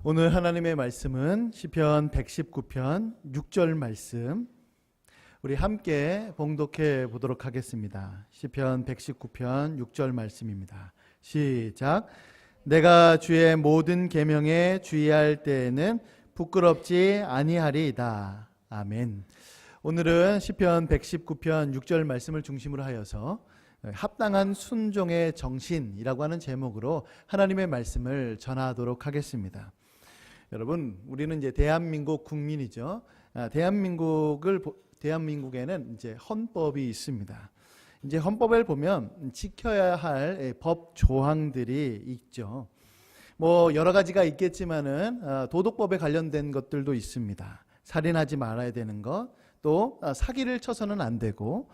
오늘 하나님의 말씀은 시편 119편 6절 말씀, 우리 함께 봉독해 보도록 하겠습니다. 시편 119편 6절 말씀입니다. 시작. 내가 주의 모든 계명에 주의할 때에는 부끄럽지 아니하리이다. 아멘. 오늘은 시편 119편 6절 말씀을 중심으로 하여서 합당한 순종의 정신이라고 하는 제목으로 하나님의 말씀을 전하도록 하겠습니다. 여러분, 우리는 이제 대한민국 국민이죠. 대한민국에는 이제 헌법이 있습니다. 이제 헌법을 보면 지켜야 할 법 조항들이 있죠. 뭐 여러 가지가 있겠지만은 도덕법에 관련된 것들도 있습니다. 살인하지 말아야 되는 것, 또 사기를 쳐서는 안 되고,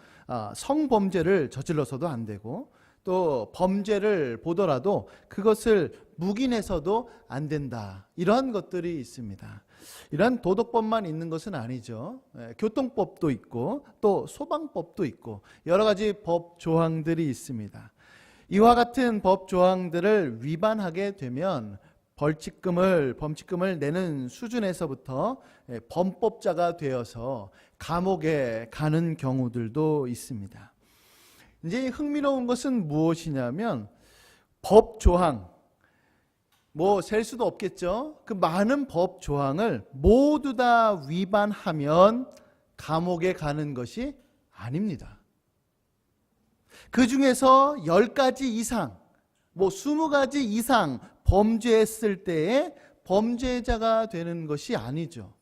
성범죄를 저질러서도 안 되고, 또 범죄를 보더라도 그것을 묵인해서도 안 된다. 이러한 것들이 있습니다. 이러한 도덕법만 있는 것은 아니죠. 교통법도 있고 또 소방법도 있고 여러 가지 법 조항들이 있습니다. 이와 같은 법 조항들을 위반하게 되면 범칙금을 내는 수준에서부터 범법자가 되어서 감옥에 가는 경우들도 있습니다. 이제 흥미로운 것은 무엇이냐면 법 조항, 뭐 셀 수도 없겠죠. 그 많은 법 조항을 모두 다 위반하면 감옥에 가는 것이 아닙니다. 그 중에서 10가지 이상, 뭐 20가지 이상 범죄했을 때에 범죄자가 되는 것이 아니죠.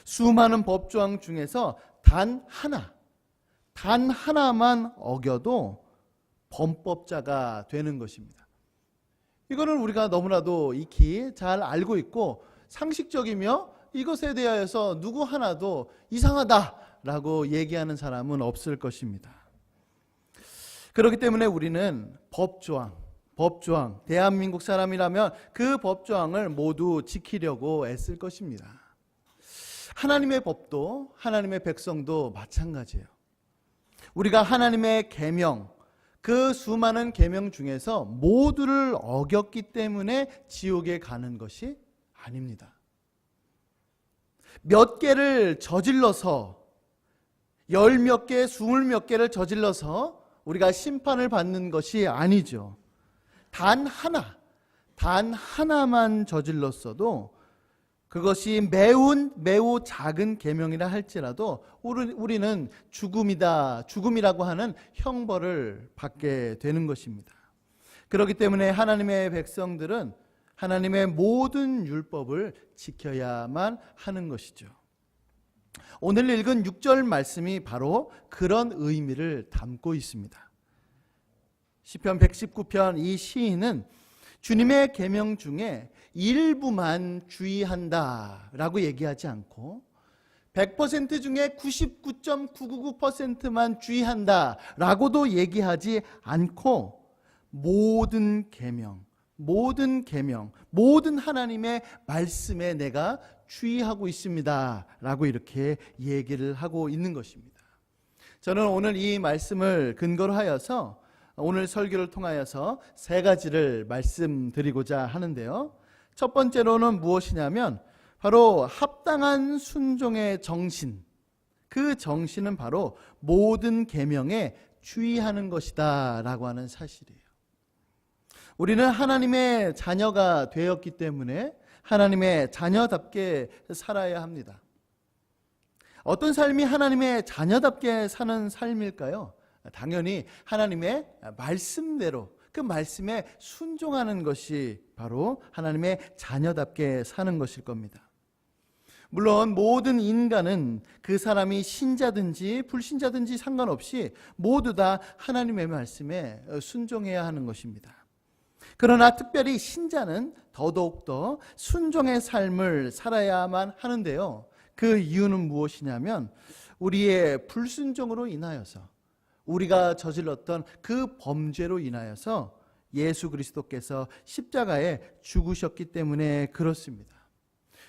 수많은 법 조항 중에서 단 하나만 어겨도 범법자가 되는 것입니다. 이거는 우리가 너무나도 익히 잘 알고 있고 상식적이며 이것에 대하여서 누구 하나도 이상하다라고 얘기하는 사람은 없을 것입니다. 그렇기 때문에 우리는 법조항, 대한민국 사람이라면 그 법조항을 모두 지키려고 애쓸 것입니다. 하나님의 법도, 하나님의 백성도 마찬가지예요. 우리가 하나님의 계명, 그 수많은 계명 중에서 모두를 어겼기 때문에 지옥에 가는 것이 아닙니다. 몇 개를 저질러서 10몇 개, 20몇 개를 저질러서 우리가 심판을 받는 것이 아니죠. 단 하나만 저질렀어도 그것이 매우 작은 계명이라 할지라도 우리는 죽음이라고 하는 형벌을 받게 되는 것입니다. 그렇기 때문에 하나님의 백성들은 하나님의 모든 율법을 지켜야만 하는 것이죠. 오늘 읽은 6절 말씀이 바로 그런 의미를 담고 있습니다. 시편 119편 이 시인은 주님의 계명 중에 일부만 주의한다라고 얘기하지 않고 100% 중에 99.999%만 주의한다라고도 얘기하지 않고 모든 계명, 모든 하나님의 말씀에 내가 주의하고 있습니다라고 이렇게 얘기를 하고 있는 것입니다. 저는 오늘 이 말씀을 근거로 하여서 오늘 설교를 통하여서 3가지를 말씀드리고자 하는데요. 첫 번째로는 무엇이냐면 바로 합당한 순종의 정신, 그 정신은 바로 모든 계명에 주의하는 것이다 라고 하는 사실이에요. 우리는 하나님의 자녀가 되었기 때문에 하나님의 자녀답게 살아야 합니다. 어떤 삶이 하나님의 자녀답게 사는 삶일까요? 당연히 하나님의 말씀대로 그 말씀에 순종하는 것이 바로 하나님의 자녀답게 사는 것일 겁니다. 물론 모든 인간은 그 사람이 신자든지 불신자든지 상관없이 모두 다 하나님의 말씀에 순종해야 하는 것입니다. 그러나 특별히 신자는 더더욱더 순종의 삶을 살아야만 하는데요. 그 이유는 무엇이냐면 우리의 불순종으로 인하여서 우리가 저질렀던 그 범죄로 인하여서 예수 그리스도께서 십자가에 죽으셨기 때문에 그렇습니다.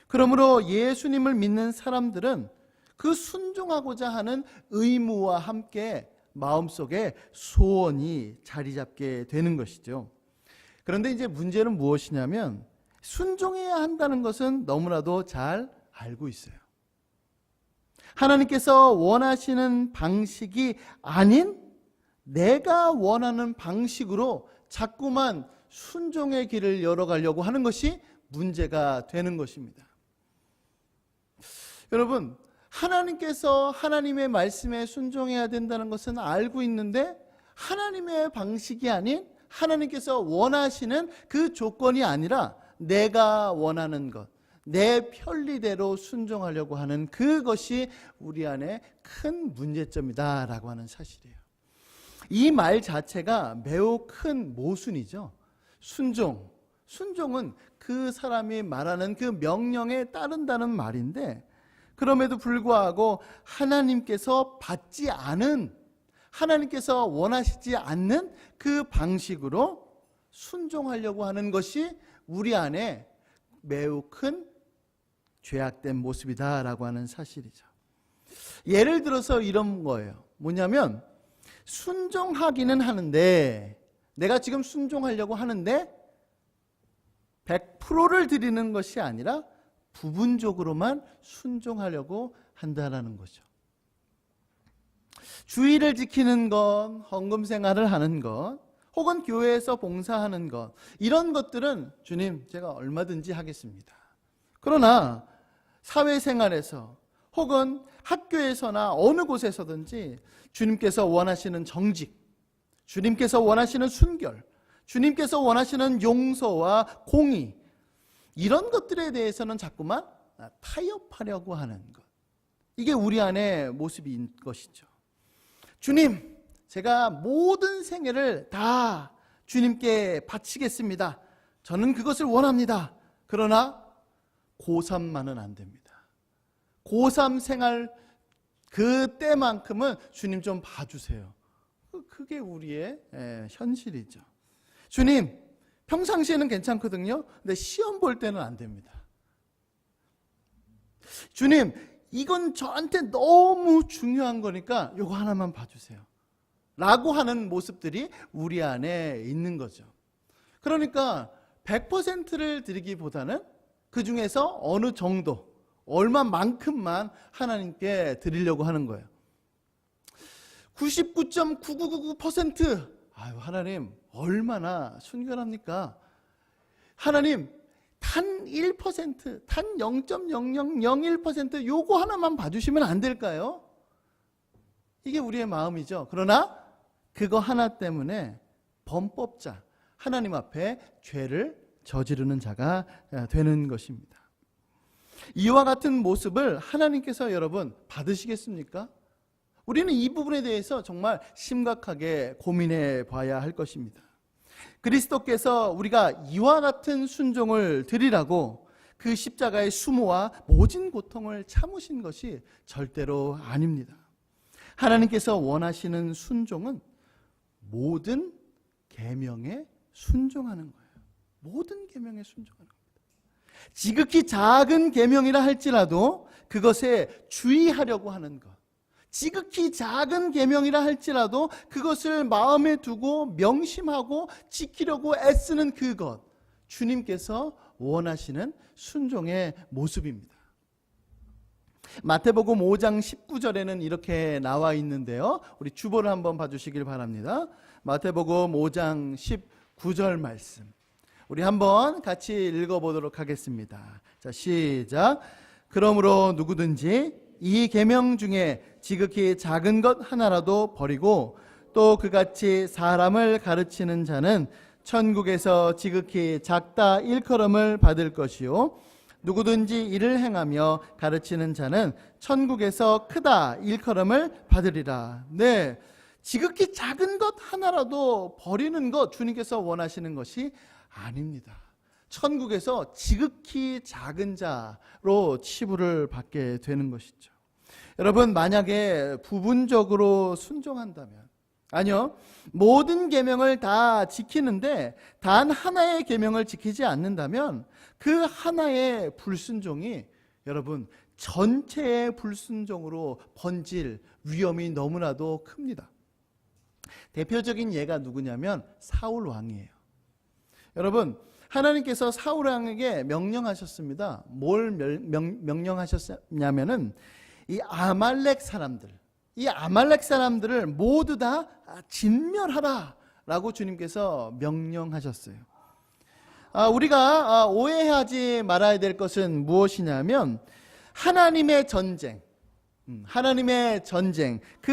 그러므로 예수님을 믿는 사람들은 그 순종하고자 하는 의무와 함께 마음속에 소원이 자리 잡게 되는 것이죠. 그런데 이제 문제는 무엇이냐면 순종해야 한다는 것은 너무나도 잘 알고 있어요. 하나님께서 원하시는 방식이 아닌 내가 원하는 방식으로 자꾸만 순종의 길을 열어가려고 하는 것이 문제가 되는 것입니다. 여러분, 하나님께서 하나님의 말씀에 순종해야 된다는 것은 알고 있는데 하나님의 방식이 아닌 하나님께서 원하시는 그 조건이 아니라 내가 원하는 것, 내 편리대로 순종하려고 하는 그것이 우리 안에 큰 문제점이다라고 하는 사실이에요. 이 말 자체가 매우 큰 모순이죠. 순종은 그 사람이 말하는 그 명령에 따른다는 말인데, 그럼에도 불구하고 하나님께서 받지 않은, 하나님께서 원하시지 않는 그 방식으로 순종하려고 하는 것이 우리 안에 매우 큰 죄악된 모습이다라고 하는 사실이죠. 예를 들어서 이런 거예요. 뭐냐면 순종하기는 하는데, 내가 지금 순종하려고 하는데 100%를 드리는 것이 아니라 부분적으로만 순종하려고 한다라는 거죠. 주의를 지키는 것, 헌금 생활을 하는 것, 혹은 교회에서 봉사하는 것, 이런 것들은 주님 제가 얼마든지 하겠습니다. 그러나 사회생활에서 혹은 학교에서나 어느 곳에서든지 주님께서 원하시는 정직, 주님께서 원하시는 순결, 주님께서 원하시는 용서와 공의, 이런 것들에 대해서는 자꾸만 타협하려고 하는 것, 이게 우리 안의 모습인 것이죠. 주님, 제가 모든 생애를 다 주님께 바치겠습니다. 저는 그것을 원합니다. 그러나 고3만은 안 됩니다. 고3 생활 그때만큼은 주님 좀 봐주세요. 그게 우리의 현실이죠. 주님, 평상시에는 괜찮거든요. 근데 시험 볼 때는 안 됩니다. 주님, 이건 저한테 너무 중요한 거니까 이거 하나만 봐주세요. 라고 하는 모습들이 우리 안에 있는 거죠. 그러니까 100%를 드리기보다는 그 중에서 어느 정도, 얼마만큼만 하나님께 드리려고 하는 거예요. 99.9999%, 아유, 하나님 얼마나 순결합니까? 하나님 단 1%, 단 0.0001% 요거 하나만 봐주시면 안 될까요? 이게 우리의 마음이죠. 그러나 그거 하나 때문에 범법자, 하나님 앞에 죄를 저지르는 자가 되는 것입니다. 이와 같은 모습을 하나님께서 여러분 받으시겠습니까? 우리는 이 부분에 대해서 정말 심각하게 고민해 봐야 할 것입니다. 그리스도께서 우리가 이와 같은 순종을 드리라고 그 십자가의 수모와 모진 고통을 참으신 것이 절대로 아닙니다. 하나님께서 원하시는 순종은 모든 계명에 순종하는 거예요. 모든 계명에 순종하는 겁니다. 지극히 작은 계명이라 할지라도 그것에 주의하려고 하는 것, 지극히 작은 계명이라 할지라도 그것을 마음에 두고 명심하고 지키려고 애쓰는 그것, 주님께서 원하시는 순종의 모습입니다. 마태복음 5장 19절에는 이렇게 나와 있는데요, 우리 주보를 한번 봐주시길 바랍니다. 마태복음 5장 19절 말씀, 우리 한번 같이 읽어보도록 하겠습니다. 자, 시작. 그러므로 누구든지 이 계명 중에 지극히 작은 것 하나라도 버리고 또 그같이 사람을 가르치는 자는 천국에서 지극히 작다 일컬음을 받을 것이요, 누구든지 이를 행하며 가르치는 자는 천국에서 크다 일컬음을 받으리라. 네, 지극히 작은 것 하나라도 버리는 것, 주님께서 원하시는 것이 아닙니다. 천국에서 지극히 작은 자로 치부를 받게 되는 것이죠. 여러분, 만약에 부분적으로 순종한다면, 아니요, 모든 계명을 다 지키는데 단 하나의 계명을 지키지 않는다면 그 하나의 불순종이 여러분 전체의 불순종으로 번질 위험이 너무나도 큽니다. 대표적인 예가 누구냐면 사울 왕이에요. 여러분, 하나님께서 사울 왕에게 명령하셨습니다. 뭘 명령하셨냐면은 이 아말렉 사람들을 모두 다 진멸하라 라고 주님께서 명령하셨어요. 우리가 오해하지 말아야 될 것은 무엇이냐면 하나님의 전쟁, 그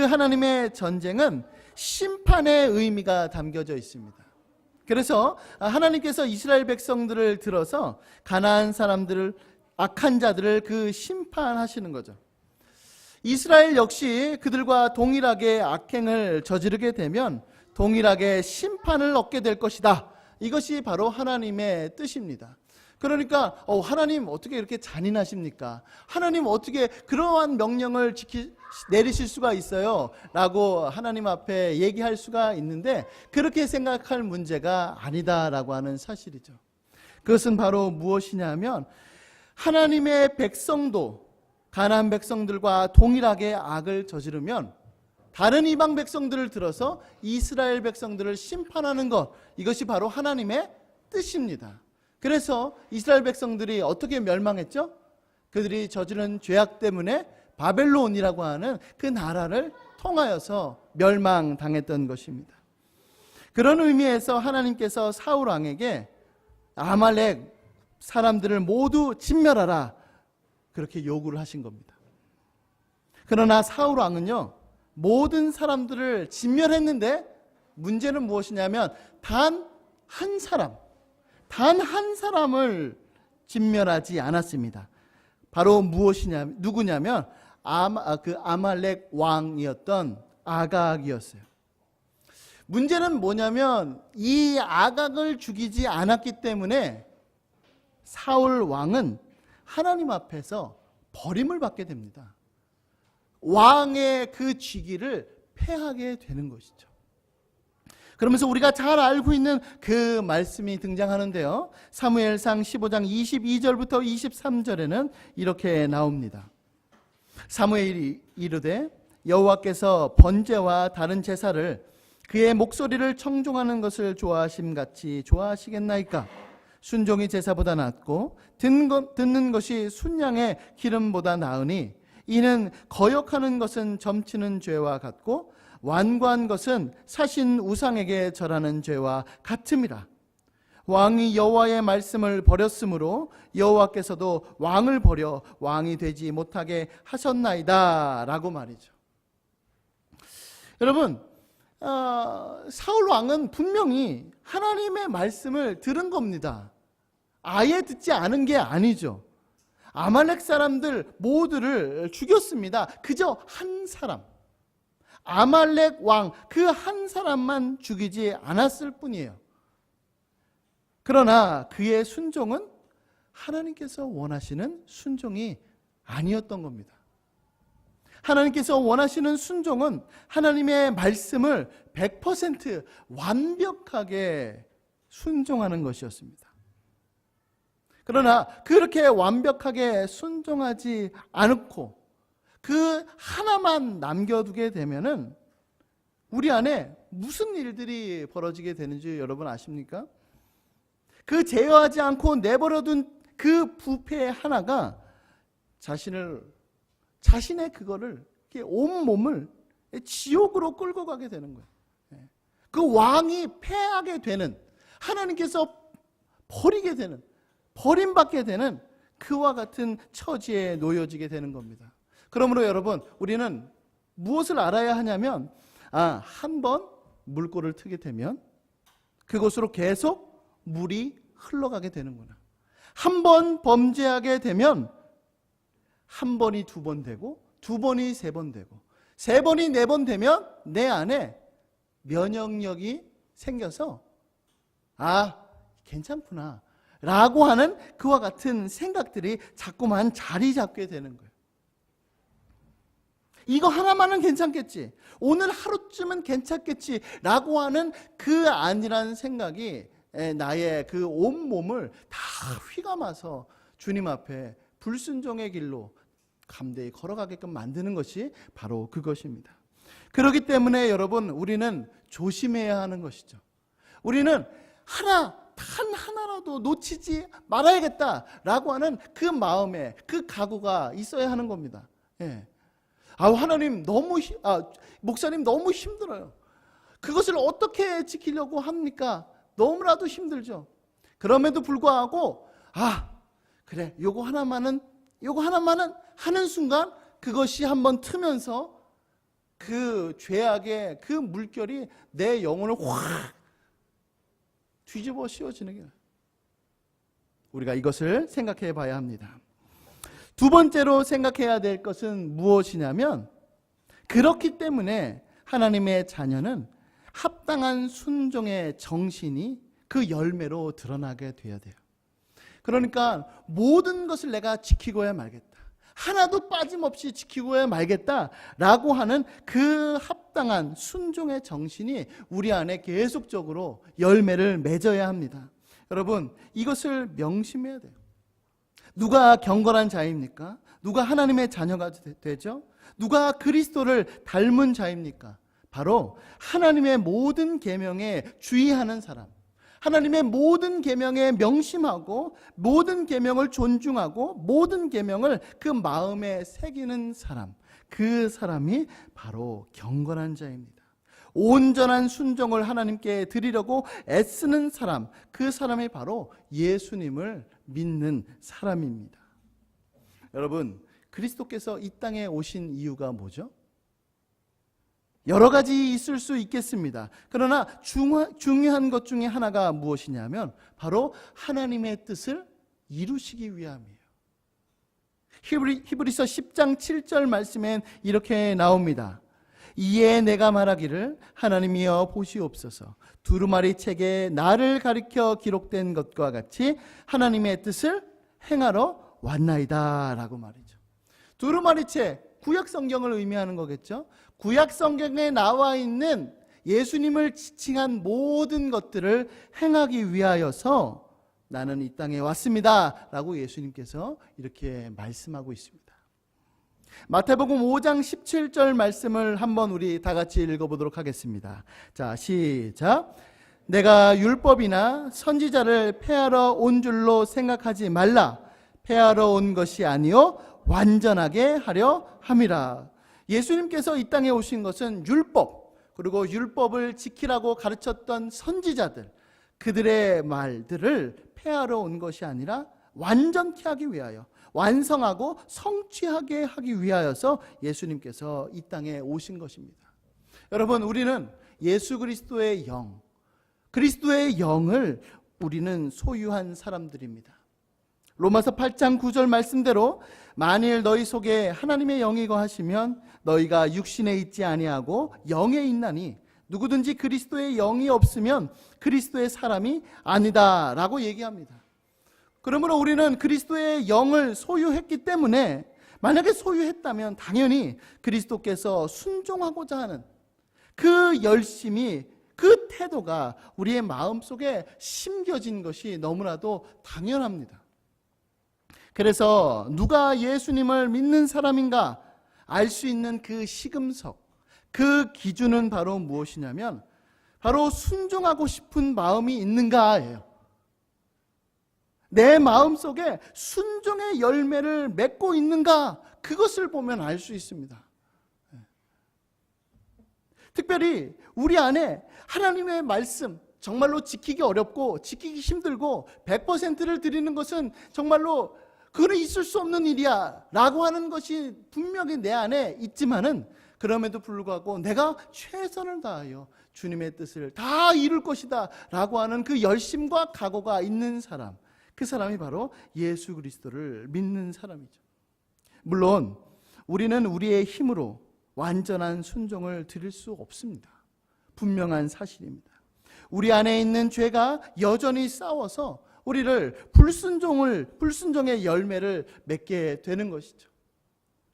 하나님의 전쟁은 심판의 의미가 담겨져 있습니다. 그래서 하나님께서 이스라엘 백성들을 들어서 가나안 사람들을, 악한 자들을 그 심판하시는 거죠. 이스라엘 역시 그들과 동일하게 악행을 저지르게 되면 동일하게 심판을 얻게 될 것이다. 이것이 바로 하나님의 뜻입니다. 그러니까 하나님 어떻게 이렇게 잔인하십니까? 하나님 어떻게 그러한 명령을 내리실 수가 있어요? 라고 하나님 앞에 얘기할 수가 있는데 그렇게 생각할 문제가 아니다라고 하는 사실이죠. 그것은 바로 무엇이냐면 하나님의 백성도 가나안 백성들과 동일하게 악을 저지르면 다른 이방 백성들을 들어서 이스라엘 백성들을 심판하는 것, 이것이 바로 하나님의 뜻입니다. 그래서 이스라엘 백성들이 어떻게 멸망했죠? 그들이 저지른 죄악 때문에 바벨론이라고 하는 그 나라를 통하여서 멸망당했던 것입니다. 그런 의미에서 하나님께서 사울 왕에게 아말렉 사람들을 모두 진멸하라 그렇게 요구를 하신 겁니다. 그러나 사울 왕은요, 모든 사람들을 진멸했는데 문제는 무엇이냐면 단 한 사람을 진멸하지 않았습니다. 바로 누구냐면 그 아말렉 왕이었던 아각이었어요. 문제는 뭐냐면 이 아각을 죽이지 않았기 때문에 사울 왕은 하나님 앞에서 버림을 받게 됩니다. 왕의 그 직위를 패하게 되는 것이죠. 그러면서 우리가 잘 알고 있는 그 말씀이 등장하는데요. 사무엘상 15장 22절부터 23절에는 이렇게 나옵니다. 사무엘이 이르되 여호와께서 번제와 다른 제사를 그의 목소리를 청종하는 것을 좋아하심같이 좋아하시겠나이까? 순종이 제사보다 낫고 듣는 것이 순양의 기름보다 나으니 이는 거역하는 것은 점치는 죄와 같고 완고한 것은 사신 우상에게 절하는 죄와 같음이라. 왕이 여호와의 말씀을 버렸으므로 여호와께서도 왕을 버려 왕이 되지 못하게 하셨나이다 라고 말이죠. 여러분, 사울 왕은 분명히 하나님의 말씀을 들은 겁니다. 아예 듣지 않은 게 아니죠. 아말렉 사람들 모두를 죽였습니다. 그저 한 사람, 아말렉 왕 그 한 사람만 죽이지 않았을 뿐이에요. 그러나 그의 순종은 하나님께서 원하시는 순종이 아니었던 겁니다. 하나님께서 원하시는 순종은 하나님의 말씀을 100% 완벽하게 순종하는 것이었습니다. 그러나 그렇게 완벽하게 순종하지 않고 그 하나만 남겨두게 되면은 우리 안에 무슨 일들이 벌어지게 되는지 여러분 아십니까? 그 제어하지 않고 내버려둔 그 부패 하나가 자신의 그거를 온 몸을 지옥으로 끌고 가게 되는 거예요. 그 왕이 패하게 되는, 하나님께서 버리게 되는, 버림받게 되는 그와 같은 처지에 놓여지게 되는 겁니다. 그러므로 여러분, 우리는 무엇을 알아야 하냐면 한 번 물꼬를 트게 되면 그곳으로 계속 물이 흘러가게 되는구나. 한 번 범죄하게 되면 한 번이 두 번 되고 두 번이 세 번 되고 세 번이 네 번 되면 내 안에 면역력이 생겨서 괜찮구나 라고 하는 그와 같은 생각들이 자꾸만 자리 잡게 되는 거예요. 이거 하나만은 괜찮겠지, 오늘 하루쯤은 괜찮겠지 라고 하는 그 아니라는 생각이 나의 그 온몸을 다 휘감아서 주님 앞에 불순종의 길로 감대히 걸어가게끔 만드는 것이 바로 그것입니다. 그렇기 때문에 여러분, 우리는 조심해야 하는 것이죠. 우리는 하나 단 하나라도 놓치지 말아야겠다라고 하는 그 마음에 그 각오가 있어야 하는 겁니다. 예. 하나님 목사님 너무 힘들어요. 그것을 어떻게 지키려고 합니까? 너무나도 힘들죠. 그럼에도 불구하고 그래 요거 하나만은 하는 순간 그것이 한번 트면서 그 죄악의 그 물결이 내 영혼을 확 뒤집어 씌워지는 게 우리가 이것을 생각해 봐야 합니다. 두 번째로 생각해야 될 것은 무엇이냐면 그렇기 때문에 하나님의 자녀는 합당한 순종의 정신이 그 열매로 드러나게 되어야 돼요. 그러니까 모든 것을 내가 지키고야 말겠다. 하나도 빠짐없이 지키고야 말겠다라고 하는 그 합당한 순종의 정신이 우리 안에 계속적으로 열매를 맺어야 합니다. 여러분, 이것을 명심해야 돼요. 누가 경건한 자입니까? 누가 하나님의 자녀가 되죠? 누가 그리스도를 닮은 자입니까? 바로 하나님의 모든 계명에 주의하는 사람, 하나님의 모든 계명에 명심하고 모든 계명을 존중하고 모든 계명을 그 마음에 새기는 사람, 그 사람이 바로 경건한 자입니다. 온전한 순종을 하나님께 드리려고 애쓰는 사람, 그 사람이 바로 예수님을 믿는 사람입니다. 여러분, 그리스도께서 이 땅에 오신 이유가 뭐죠? 여러 가지 있을 수 있겠습니다. 그러나 중요한 것 중에 하나가 무엇이냐면 바로 하나님의 뜻을 이루시기 위함이에요. 히브리서 10장 7절 말씀엔 이렇게 나옵니다. 이에 내가 말하기를 하나님이여 보시옵소서, 두루마리 책에 나를 가리켜 기록된 것과 같이 하나님의 뜻을 행하러 왔나이다 라고 말이죠. 두루마리 책, 구약 성경을 의미하는 거겠죠. 구약 성경에 나와 있는 예수님을 지칭한 모든 것들을 행하기 위하여서 나는 이 땅에 왔습니다 라고 예수님께서 이렇게 말씀하고 있습니다. 마태복음 5장 17절 말씀을 한번 우리 다 같이 읽어보도록 하겠습니다. 자, 시작. 내가 율법이나 선지자를 폐하러 온 줄로 생각하지 말라. 폐하러 온 것이 아니요 완전하게 하려 함이라. 예수님께서 이 땅에 오신 것은 율법, 그리고 율법을 지키라고 가르쳤던 선지자들, 그들의 말들을 폐하러 온 것이 아니라 완전케 하기 위하여, 완성하고 성취하게 하기 위하여서 예수님께서 이 땅에 오신 것입니다. 여러분, 우리는 예수 그리스도의 영, 그리스도의 영을 우리는 소유한 사람들입니다. 로마서 8장 9절 말씀대로 만일 너희 속에 하나님의 영이 거하시면 너희가 육신에 있지 아니하고 영에 있나니 누구든지 그리스도의 영이 없으면 그리스도의 사람이 아니다 라고 얘기합니다. 그러므로 우리는 그리스도의 영을 소유했기 때문에, 만약에 소유했다면 당연히 그리스도께서 순종하고자 하는 그 열심이, 그 태도가 우리의 마음속에 심겨진 것이 너무나도 당연합니다. 그래서 누가 예수님을 믿는 사람인가 알 수 있는 그 시금석, 그 기준은 바로 무엇이냐면 바로 순종하고 싶은 마음이 있는가예요. 내 마음속에 순종의 열매를 맺고 있는가, 그것을 보면 알 수 있습니다. 특별히 우리 안에 하나님의 말씀, 정말로 지키기 어렵고 지키기 힘들고 100%를 드리는 것은 정말로 그건 있을 수 없는 일이야 라고 하는 것이 분명히 내 안에 있지만은, 그럼에도 불구하고 내가 최선을 다하여 주님의 뜻을 다 이룰 것이다 라고 하는 그 열심과 각오가 있는 사람, 그 사람이 바로 예수 그리스도를 믿는 사람이죠. 물론 우리는 우리의 힘으로 완전한 순종을 드릴 수 없습니다. 분명한 사실입니다. 우리 안에 있는 죄가 여전히 싸워서 우리를 불순종의 열매를 맺게 되는 것이죠.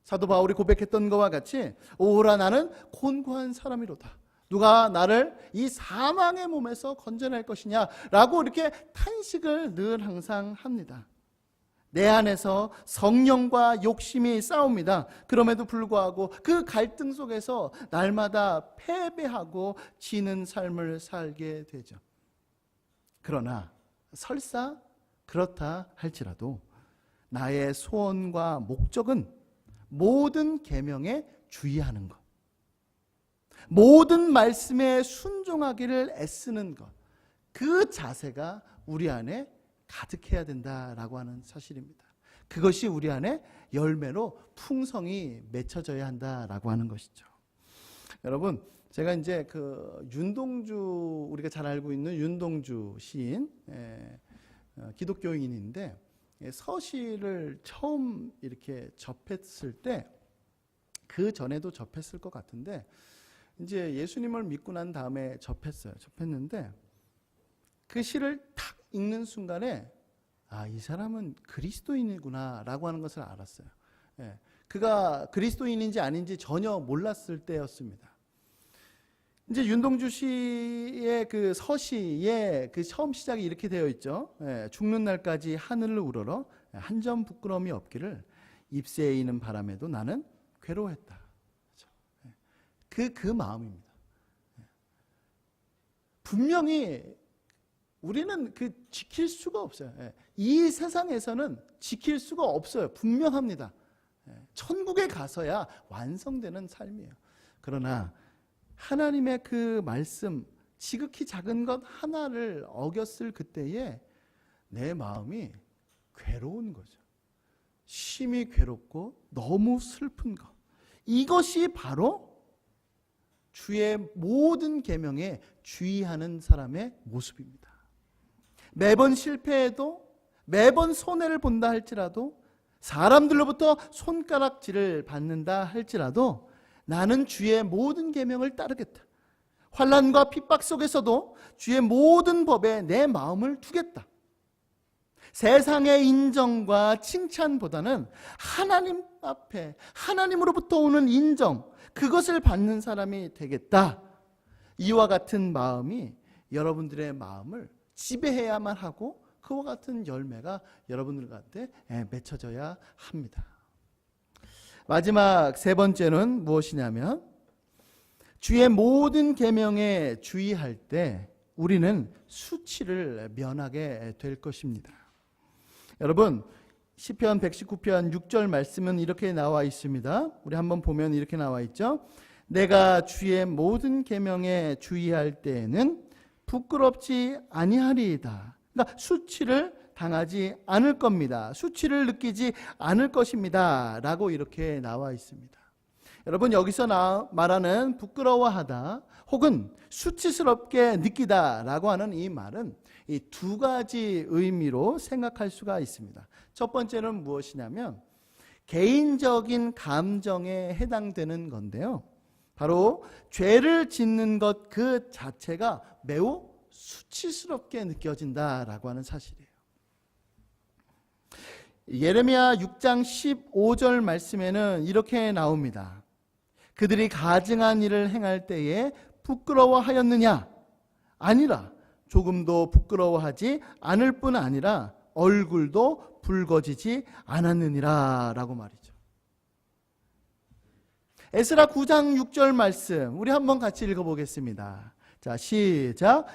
사도 바울이 고백했던 것과 같이 오라 나는 곤고한 사람이로다. 누가 나를 이 사망의 몸에서 건져낼 것이냐라고 이렇게 탄식을 늘 항상 합니다. 내 안에서 성령과 욕심이 싸웁니다. 그럼에도 불구하고 그 갈등 속에서 날마다 패배하고 지는 삶을 살게 되죠. 그러나 설사 그렇다 할지라도 나의 소원과 목적은 모든 계명에 주의하는 것, 모든 말씀에 순종하기를 애쓰는 것, 그 자세가 우리 안에 가득해야 된다라고 하는 사실입니다. 그것이 우리 안에 열매로 풍성이 맺혀져야 한다라고 하는 것이죠. 여러분, 제가 이제 그 윤동주, 우리가 잘 알고 있는 윤동주 시인, 기독교인인데 서시를 처음 이렇게 접했을 때, 그 전에도 접했을 것 같은데 이제 예수님을 믿고 난 다음에 접했는데 그 시를 탁 읽는 순간에 이 사람은 그리스도인이구나 라고 하는 것을 알았어요. 그가 그리스도인인지 아닌지 전혀 몰랐을 때였습니다. 이제 윤동주 씨의 그 서시의 그 처음 시작이 이렇게 되어 있죠. 죽는 날까지 하늘을 우러러 한 점 부끄러움이 없기를 잎새에 이는 바람에도 나는 괴로워했다. 그 마음입니다. 분명히 우리는 지킬 수가 없어요. 이 세상에서는 지킬 수가 없어요. 분명합니다. 천국에 가서야 완성되는 삶이에요. 그러나 하나님의 그 말씀, 지극히 작은 것 하나를 어겼을 그때에 내 마음이 괴로운 거죠. 심히 괴롭고 너무 슬픈 것. 이것이 바로 주의 모든 계명에 주의하는 사람의 모습입니다. 매번 실패해도, 매번 손해를 본다 할지라도, 사람들로부터 손가락질을 받는다 할지라도 나는 주의 모든 계명을 따르겠다. 환난과 핍박 속에서도 주의 모든 법에 내 마음을 두겠다. 세상의 인정과 칭찬보다는 하나님 앞에 하나님으로부터 오는 인정, 그것을 받는 사람이 되겠다. 이와 같은 마음이 여러분들의 마음을 지배해야만 하고 그와 같은 열매가 여러분들한테 맺혀져야 합니다. 마지막 세 번째는 무엇이냐면 주의 모든 계명에 주의할 때 우리는 수치를 면하게 될 것입니다. 여러분, 시편 119편 6절 말씀은 이렇게 나와 있습니다. 우리 한번 보면 이렇게 나와 있죠. 내가 주의 모든 계명에 주의할 때에는 부끄럽지 아니하리이다. 그러니까 수치를 당하지 않을 겁니다. 수치를 느끼지 않을 것입니다. 라고 이렇게 나와 있습니다. 여러분, 여기서 말하는 부끄러워하다 혹은 수치스럽게 느끼다 라고 하는 이 말은 이 두 가지 의미로 생각할 수가 있습니다. 첫 번째는 무엇이냐면 개인적인 감정에 해당되는 건데요. 바로 죄를 짓는 것 그 자체가 매우 수치스럽게 느껴진다라고 하는 사실이에요. 예레미야 6장 15절 말씀에는 이렇게 나옵니다. 그들이 가증한 일을 행할 때에 부끄러워하였느냐? 아니라 조금도 부끄러워하지 않을 뿐 아니라 얼굴도 붉어지지 않았느니라 라고 말이죠. 에스라 9장 6절 말씀 우리 한번 같이 읽어보겠습니다. 자, 시작.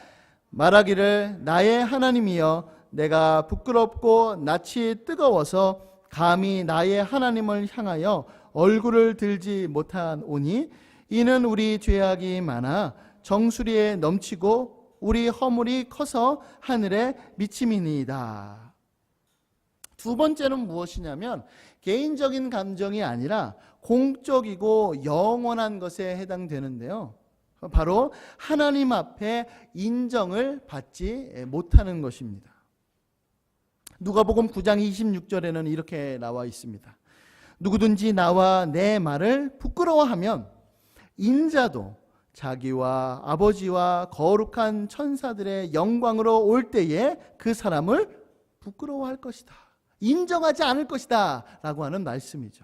말하기를 나의 하나님이여 내가 부끄럽고 낯이 뜨거워서 감히 나의 하나님을 향하여 얼굴을 들지 못한 오니 이는 우리 죄악이 많아 정수리에 넘치고 우리 허물이 커서 하늘에 미침이니이다. 두 번째는 무엇이냐면 개인적인 감정이 아니라 공적이고 영원한 것에 해당되는데요. 바로 하나님 앞에 인정을 받지 못하는 것입니다. 누가복음 9장 26절에는 이렇게 나와 있습니다. 누구든지 나와 내 말을 부끄러워하면 인자도 자기와 아버지와 거룩한 천사들의 영광으로 올 때에 그 사람을 부끄러워할 것이다. 인정하지 않을 것이다 라고 하는 말씀이죠.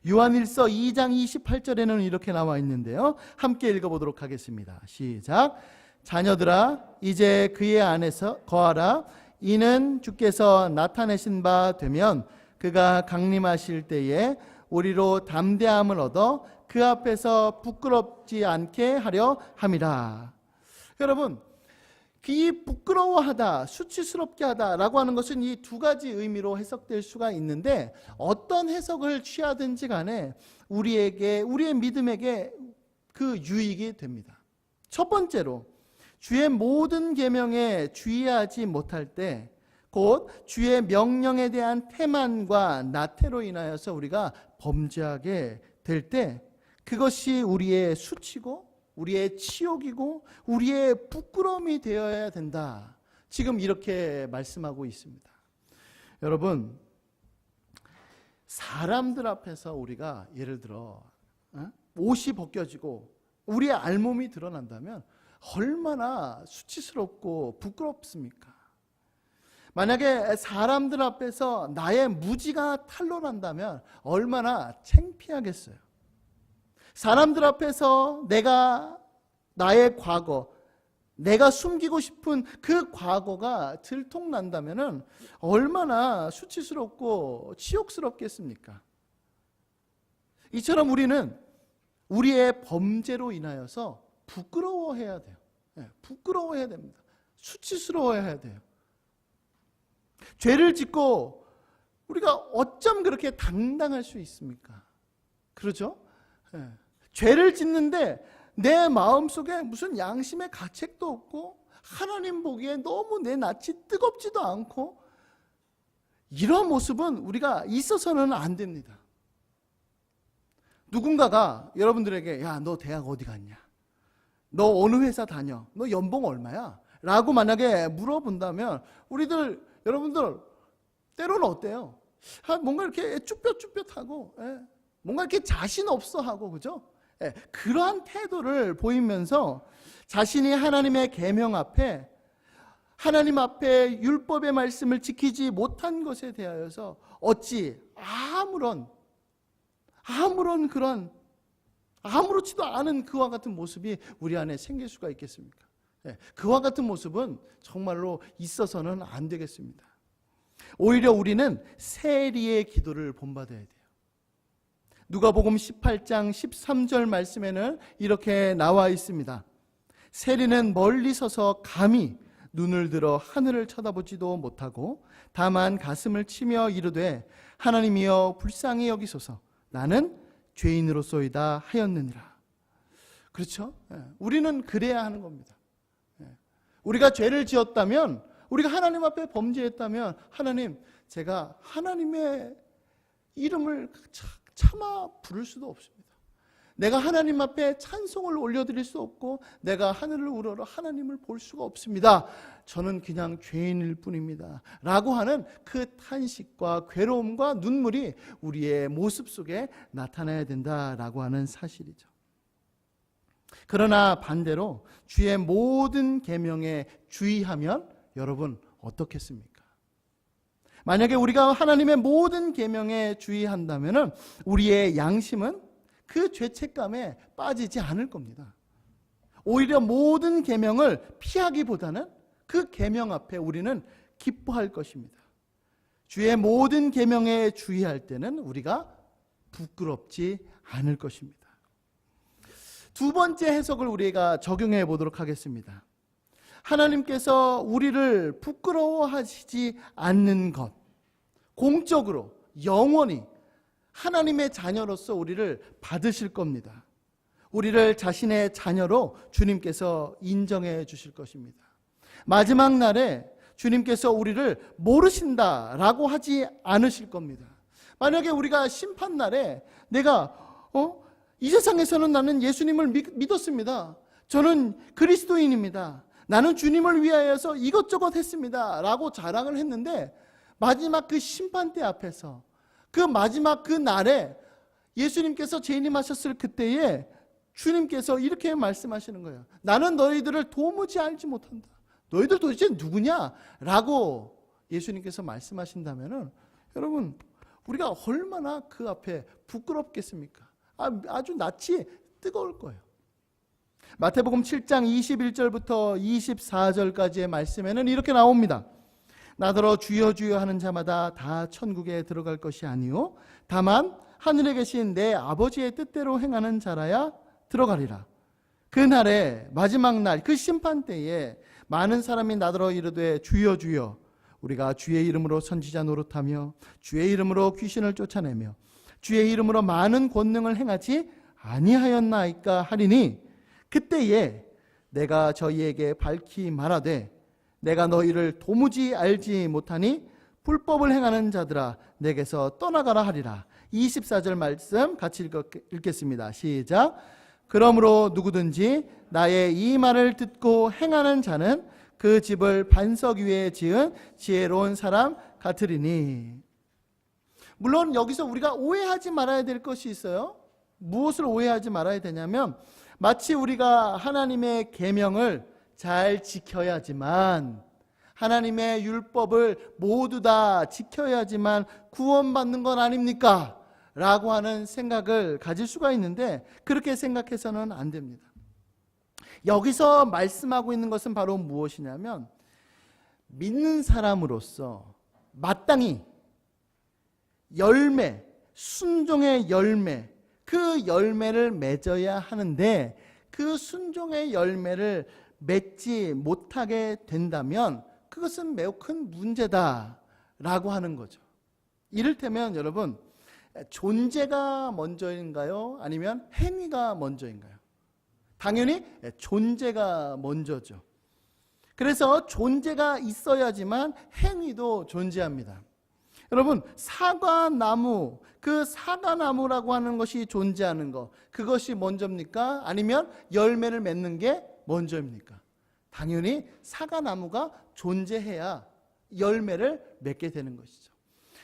요한일서 2장 28절에는 이렇게 나와 있는데요. 함께 읽어보도록 하겠습니다. 시작. 자녀들아 이제 그의 안에서 거하라. 이는 주께서 나타내신 바 되면 그가 강림하실 때에 우리로 담대함을 얻어 그 앞에서 부끄럽지 않게 하려 함이라. 여러분, 이 부끄러워하다, 수치스럽게 하다라고 하는 것은 이 두 가지 의미로 해석될 수가 있는데, 어떤 해석을 취하든지 간에 우리에게, 우리의 믿음에게 그 유익이 됩니다. 첫 번째로, 주의 모든 계명에 주의하지 못할 때, 곧 주의 명령에 대한 태만과 나태로 인하여서 우리가 범죄하게 될 때, 그것이 우리의 수치고 우리의 치욕이고 우리의 부끄러움이 되어야 된다. 지금 이렇게 말씀하고 있습니다. 여러분, 사람들 앞에서 우리가 예를 들어 옷이 벗겨지고 우리의 알몸이 드러난다면 얼마나 수치스럽고 부끄럽습니까? 만약에 사람들 앞에서 나의 무지가 탄로난다면 얼마나 창피하겠어요. 사람들 앞에서 나의 과거, 내가 숨기고 싶은 그 과거가 들통난다면 얼마나 수치스럽고 치욕스럽겠습니까? 이처럼 우리는 우리의 범죄로 인하여서 부끄러워해야 돼요. 부끄러워해야 됩니다. 수치스러워해야 돼요. 죄를 짓고 우리가 어쩜 그렇게 당당할 수 있습니까? 그렇죠? 죄를 짓는데 내 마음속에 무슨 양심의 가책도 없고 하나님 보기에 너무 내 낯이 뜨겁지도 않고, 이런 모습은 우리가 있어서는 안 됩니다. 누군가가 여러분들에게 야, 너 대학 어디 갔냐? 너 어느 회사 다녀? 너 연봉 얼마야? 라고 만약에 물어본다면 여러분들 때로는 어때요? 뭔가 이렇게 쭈뼛쭈뼛하고 뭔가 이렇게 자신 없어 하고, 그죠? 그러한 태도를 보이면서 자신이 하나님의 계명 앞에, 하나님 앞에 율법의 말씀을 지키지 못한 것에 대하여서 어찌 아무렇지도 않은 그와 같은 모습이 우리 안에 생길 수가 있겠습니까? 그와 같은 모습은 정말로 있어서는 안 되겠습니다. 오히려 우리는 세리의 기도를 본받아야 돼요. 누가복음 18장 13절 말씀에는 이렇게 나와 있습니다. 세리는 멀리 서서 감히 눈을 들어 하늘을 쳐다보지도 못하고 다만 가슴을 치며 이르되 하나님이여 불쌍히 여기소서 나는 죄인으로소이다 하였느니라. 그렇죠? 우리는 그래야 하는 겁니다. 우리가 죄를 지었다면, 우리가 하나님 앞에 범죄했다면, 하나님, 제가 하나님의 이름을 차마 부를 수도 없습니다. 내가 하나님 앞에 찬송을 올려드릴 수 없고 내가 하늘을 우러러 하나님을 볼 수가 없습니다. 저는 그냥 죄인일 뿐입니다. 라고 하는 그 탄식과 괴로움과 눈물이 우리의 모습 속에 나타나야 된다라고 하는 사실이죠. 그러나 반대로 주의 모든 계명에 주의하면 여러분 어떻겠습니까? 만약에 우리가 하나님의 모든 계명에 주의한다면 우리의 양심은 그 죄책감에 빠지지 않을 겁니다. 오히려 모든 계명을 피하기보다는 그 계명 앞에 우리는 기뻐할 것입니다. 주의 모든 계명에 주의할 때는 우리가 부끄럽지 않을 것입니다. 두 번째 해석을 우리가 적용해 보도록 하겠습니다. 하나님께서 우리를 부끄러워하시지 않는 것, 공적으로 영원히 하나님의 자녀로서 우리를 받으실 겁니다. 우리를 자신의 자녀로 주님께서 인정해 주실 것입니다. 마지막 날에 주님께서 우리를 모르신다라고 하지 않으실 겁니다. 만약에 우리가 심판날에 내가 이 세상에서는 나는 예수님을 믿었습니다. 저는 그리스도인입니다. 나는 주님을 위하여서 이것저것 했습니다. 라고 자랑을 했는데 마지막 그 심판대 앞에서 그 마지막 그 날에 예수님께서 재림하셨을 그때에 주님께서 이렇게 말씀하시는 거예요. 나는 너희들을 도무지 알지 못한다. 너희들 도대체 누구냐? 라고 예수님께서 말씀하신다면 여러분 우리가 얼마나 그 앞에 부끄럽겠습니까? 아주 낯이 뜨거울 거예요. 마태복음 7장 21절부터 24절까지의 말씀에는 이렇게 나옵니다. 나더러 주여 주여 하는 자마다 다 천국에 들어갈 것이 아니요 다만 하늘에 계신 내 아버지의 뜻대로 행하는 자라야 들어가리라. 그 날에 마지막 날 그 심판 때에 많은 사람이 나더러 이르되 주여 주여 우리가 주의 이름으로 선지자 노릇하며 주의 이름으로 귀신을 쫓아내며 주의 이름으로 많은 권능을 행하지 아니하였나이까 하리니 그때에 내가 저희에게 밝히 말하되 내가 너희를 도무지 알지 못하니 불법을 행하는 자들아 내게서 떠나가라 하리라. 24절 말씀 같이 읽겠습니다. 시작. 그러므로 누구든지 나의 이 말을 듣고 행하는 자는 그 집을 반석 위에 지은 지혜로운 사람 같으리니. 물론 여기서 우리가 오해하지 말아야 될 것이 있어요. 무엇을 오해하지 말아야 되냐면 마치 우리가 하나님의 계명을 잘 지켜야지만, 하나님의 율법을 모두 다 지켜야지만 구원받는 건 아닙니까? 라고 하는 생각을 가질 수가 있는데 그렇게 생각해서는 안 됩니다. 여기서 말씀하고 있는 것은 바로 무엇이냐면 믿는 사람으로서 마땅히 열매, 순종의 열매, 그 열매를 맺어야 하는데 그 순종의 열매를 맺지 못하게 된다면 그것은 매우 큰 문제다라고 하는 거죠. 이를테면 여러분, 존재가 먼저인가요? 아니면 행위가 먼저인가요? 당연히 존재가 먼저죠. 그래서 존재가 있어야지만 행위도 존재합니다. 여러분, 사과나무, 그 사과나무라고 하는 것이 존재하는 것, 그것이 먼저입니까? 아니면 열매를 맺는 게 먼저입니까? 당연히 사과나무가 존재해야 열매를 맺게 되는 것이죠.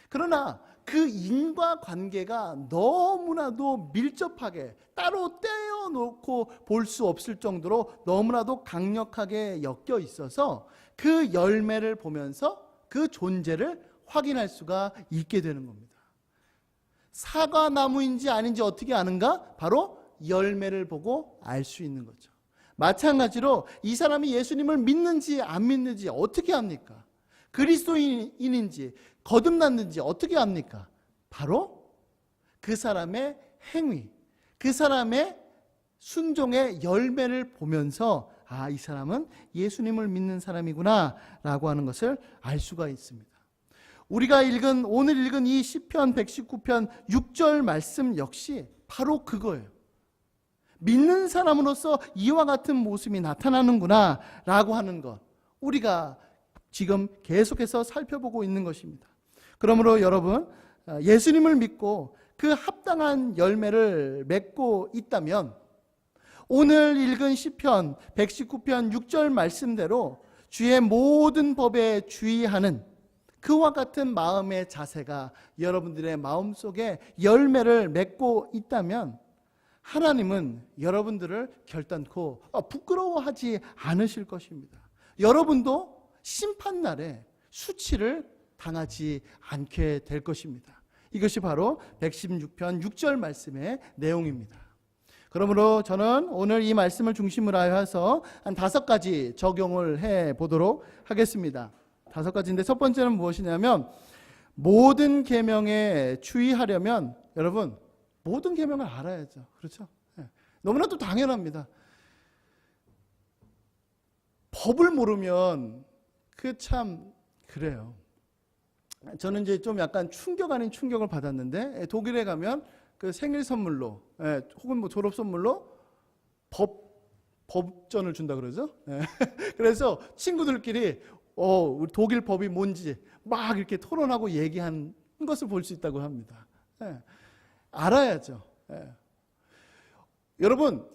그러나 그 인과관계가 너무나도 밀접하게 따로 떼어놓고 볼 수 없을 정도로 너무나도 강력하게 엮여 있어서 그 열매를 보면서 그 존재를 확인할 수가 있게 되는 겁니다. 사과나무인지 아닌지 어떻게 아는가? 바로 열매를 보고 알 수 있는 거죠. 마찬가지로 이 사람이 예수님을 믿는지 안 믿는지 어떻게 합니까? 그리스도인인지 거듭났는지 어떻게 합니까? 바로 그 사람의 행위, 그 사람의 순종의 열매를 보면서 아, 이 사람은 예수님을 믿는 사람이구나 라고 하는 것을 알 수가 있습니다. 우리가 오늘 읽은 이 시편 119편 6절 말씀 역시 바로 그거예요. 믿는 사람으로서 이와 같은 모습이 나타나는구나 라고 하는 것, 우리가 지금 계속해서 살펴보고 있는 것입니다. 그러므로 여러분, 예수님을 믿고 그 합당한 열매를 맺고 있다면 오늘 읽은 시편 119편 6절 말씀대로 주의 모든 법에 주의하는 그와 같은 마음의 자세가 여러분들의 마음속에 열매를 맺고 있다면 하나님은 여러분들을 결단코 부끄러워하지 않으실 것입니다. 여러분도 심판날에 수치를 당하지 않게 될 것입니다. 이것이 바로 116편 6절 말씀의 내용입니다. 그러므로 저는 오늘 이 말씀을 중심으로 해서 한 5가지 적용을 해 보도록 하겠습니다. 5가지인데 첫 번째는 무엇이냐면 모든 계명에 주의하려면 여러분 모든 계명을 알아야죠. 그렇죠? 너무나도 당연합니다. 법을 모르면 참 그래요. 저는 이제 좀 약간 충격 아닌 충격을 받았는데 독일에 가면 그 생일 선물로 혹은 뭐 졸업 선물로 법전을 준다 그러죠. 그래서 친구들끼리 우리 독일 법이 뭔지 막 이렇게 토론하고 얘기한 것을 볼 수 있다고 합니다. 알아야죠. 여러분,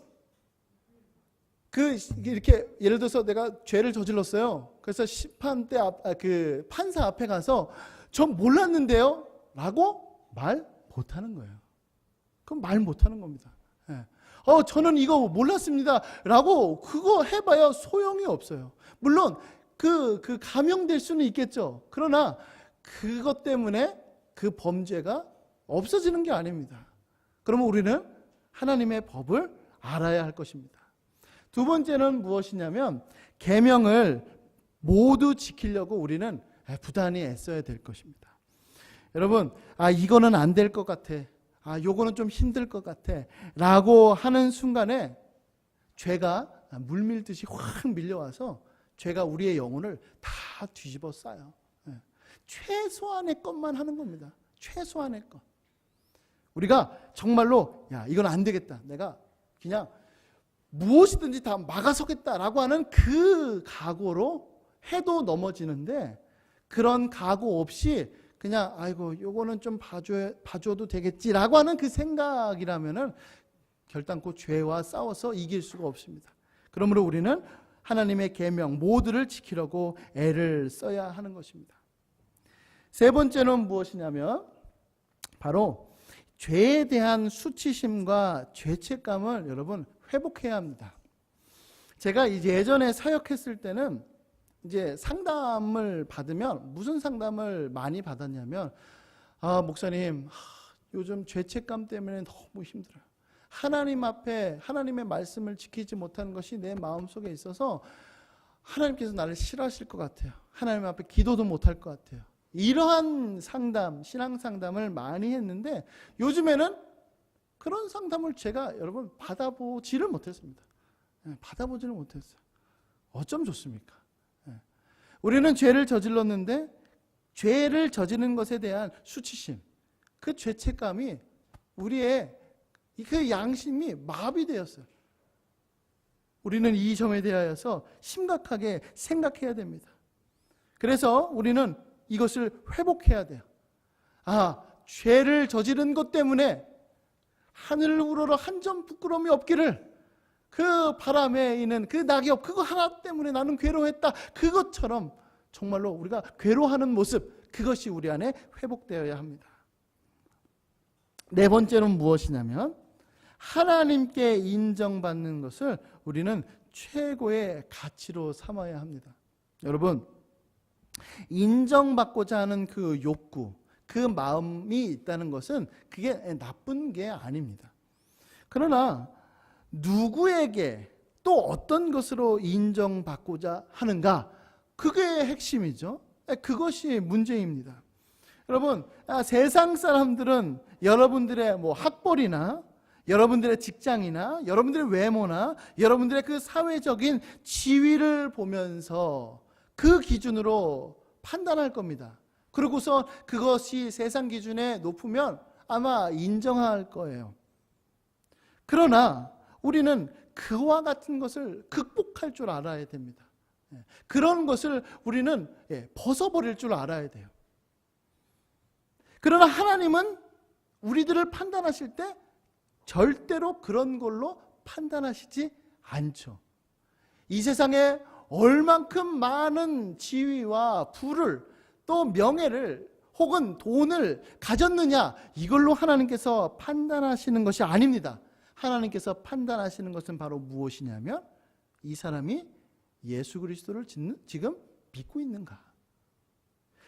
이렇게 예를 들어서 내가 죄를 저질렀어요. 그래서 심판대 그 판사 앞에 가서 전 몰랐는데요 라고 말 못하는 거예요. 그럼 말 못하는 겁니다. 저는 이거 몰랐습니다 라고 그거 해봐야 소용이 없어요. 물론 그 감형될 수는 있겠죠. 그러나 그것 때문에 그 범죄가 없어지는 게 아닙니다. 그러면 우리는 하나님의 법을 알아야 할 것입니다. 두 번째는 무엇이냐면 계명을 모두 지키려고 우리는 부단히 애써야 될 것입니다. 여러분, 이거는 안 될 것 같아. 요거는 좀 힘들 것 같아. 라고 하는 순간에 죄가 물밀듯이 확 밀려와서 죄가 우리의 영혼을 다 뒤집어 싸요. 최소한의 것만 하는 겁니다. 최소한의 것. 우리가 정말로 이건 안 되겠다, 내가 그냥 무엇이든지 다 막아서겠다라고 하는 그 각오로 해도 넘어지는데, 그런 각오 없이 그냥 아이고 요거는 좀 봐줘도 되겠지라고 하는 그 생각이라면은 결단코 죄와 싸워서 이길 수가 없습니다. 그러므로 우리는 하나님의 계명 모두를 지키려고 애를 써야 하는 것입니다. 세 번째는 무엇이냐면 바로 죄에 대한 수치심과 죄책감을 여러분 회복해야 합니다. 제가 이제 예전에 사역했을 때는 이제 상담을 받으면 무슨 상담을 많이 받았냐면, 목사님, 요즘 죄책감 때문에 너무 힘들어요. 하나님 앞에 하나님의 말씀을 지키지 못하는 것이 내 마음속에 있어서 하나님께서 나를 싫어하실 것 같아요. 하나님 앞에 기도도 못할 것 같아요. 이러한 상담, 신앙 상담을 많이 했는데 요즘에는 그런 상담을 제가 여러분 받아보지를 못했습니다. 받아보지를 못했어요. 어쩜 좋습니까? 우리는 죄를 저질렀는데 죄를 저지른 것에 대한 수치심, 그 죄책감이 우리의 그 양심이 마비되었어요. 우리는 이 점에 대하여서 심각하게 생각해야 됩니다. 그래서 우리는 이것을 회복해야 돼요. 죄를 저지른 것 때문에 하늘을 우러러 한 점 부끄러움이 없기를, 그 바람에 있는 그 낙엽 그거 하나 때문에 나는 괴로워했다, 그것처럼 정말로 우리가 괴로워하는 모습, 그것이 우리 안에 회복되어야 합니다. 네 번째는 무엇이냐면 하나님께 인정받는 것을 우리는 최고의 가치로 삼아야 합니다. 여러분, 인정받고자 하는 그 욕구, 그 마음이 있다는 것은 그게 나쁜 게 아닙니다. 그러나 누구에게 또 어떤 것으로 인정받고자 하는가, 그게 핵심이죠. 그것이 문제입니다. 여러분, 세상 사람들은 여러분들의 학벌이나 여러분들의 직장이나 여러분들의 외모나 여러분들의 그 사회적인 지위를 보면서 그 기준으로 판단할 겁니다. 그러고서 그것이 세상 기준에 높으면 아마 인정할 거예요. 그러나 우리는 그와 같은 것을 극복할 줄 알아야 됩니다. 그런 것을 우리는 벗어버릴 줄 알아야 돼요. 그러나 하나님은 우리들을 판단하실 때 절대로 그런 걸로 판단하시지 않죠. 이 세상에 얼만큼 많은 지위와 부를 또 명예를 혹은 돈을 가졌느냐, 이걸로 하나님께서 판단하시는 것이 아닙니다. 하나님께서 판단하시는 것은 바로 무엇이냐면 이 사람이 예수 그리스도를 지금 믿고 있는가,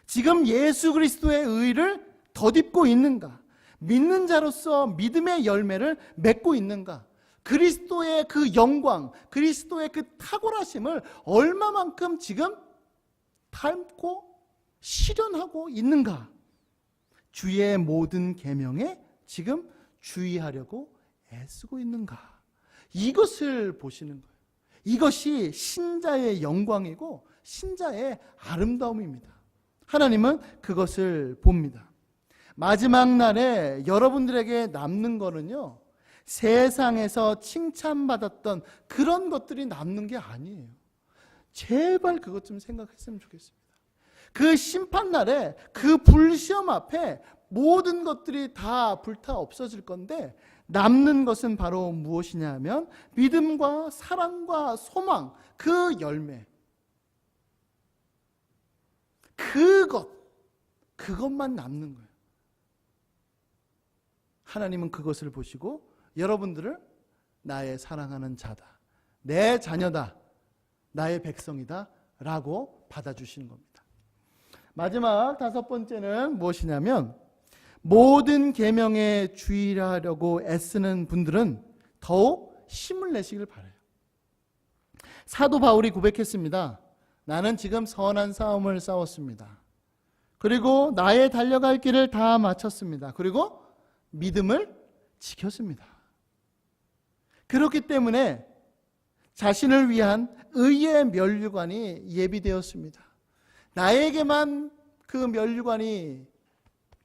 지금 예수 그리스도의 의를 덧입고 있는가, 믿는 자로서 믿음의 열매를 맺고 있는가, 그리스도의 그 영광, 그리스도의 그 탁월하심을 얼마만큼 지금 닮고 실현하고 있는가, 주의 모든 계명에 지금 주의하려고 애쓰고 있는가, 이것을 보시는 거예요. 이것이 신자의 영광이고 신자의 아름다움입니다. 하나님은 그것을 봅니다. 마지막 날에 여러분들에게 남는 거는요, 세상에서 칭찬받았던 그런 것들이 남는 게 아니에요. 제발 그것 좀 생각했으면 좋겠습니다. 그 심판날에 그 불시험 앞에 모든 것들이 다 불타 없어질 건데 남는 것은 바로 무엇이냐 하면 믿음과 사랑과 소망, 그 열매, 그것만 남는 거예요. 하나님은 그것을 보시고 여러분들을 나의 사랑하는 자다, 내 자녀다, 나의 백성이다 라고 받아주시는 겁니다. 마지막 다섯 번째는 무엇이냐면 모든 계명에 주의하려고 애쓰는 분들은 더욱 힘을 내시길 바라요. 사도 바울이 고백했습니다. 나는 지금 선한 싸움을 싸웠습니다. 그리고 나의 달려갈 길을 다 마쳤습니다. 그리고 믿음을 지켰습니다. 그렇기 때문에 자신을 위한 의의 면류관이 예비되었습니다. 나에게만 그 면류관이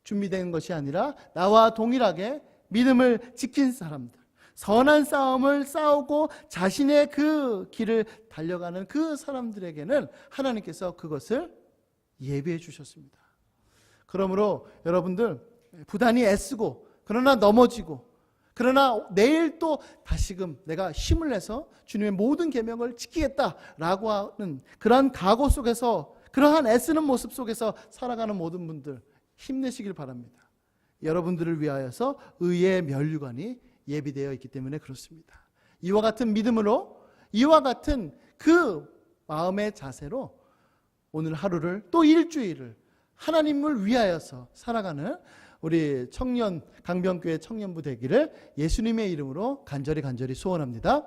준비된 것이 아니라 나와 동일하게 믿음을 지킨 사람들, 선한 싸움을 싸우고 자신의 그 길을 달려가는 그 사람들에게는 하나님께서 그것을 예비해 주셨습니다. 그러므로 여러분들 부단히 애쓰고 그러나 넘어지고 그러나 내일 또 다시금 내가 힘을 내서 주님의 모든 계명을 지키겠다라고 하는 그러한 각오 속에서 그러한 애쓰는 모습 속에서 살아가는 모든 분들 힘내시길 바랍니다. 여러분들을 위하여서 의의 면류관이 예비되어 있기 때문에 그렇습니다. 이와 같은 믿음으로 이와 같은 그 마음의 자세로 오늘 하루를 또 일주일을 하나님을 위하여서 살아가는 우리 청년 강변교회 청년부 되기를 예수님의 이름으로 간절히 소원합니다.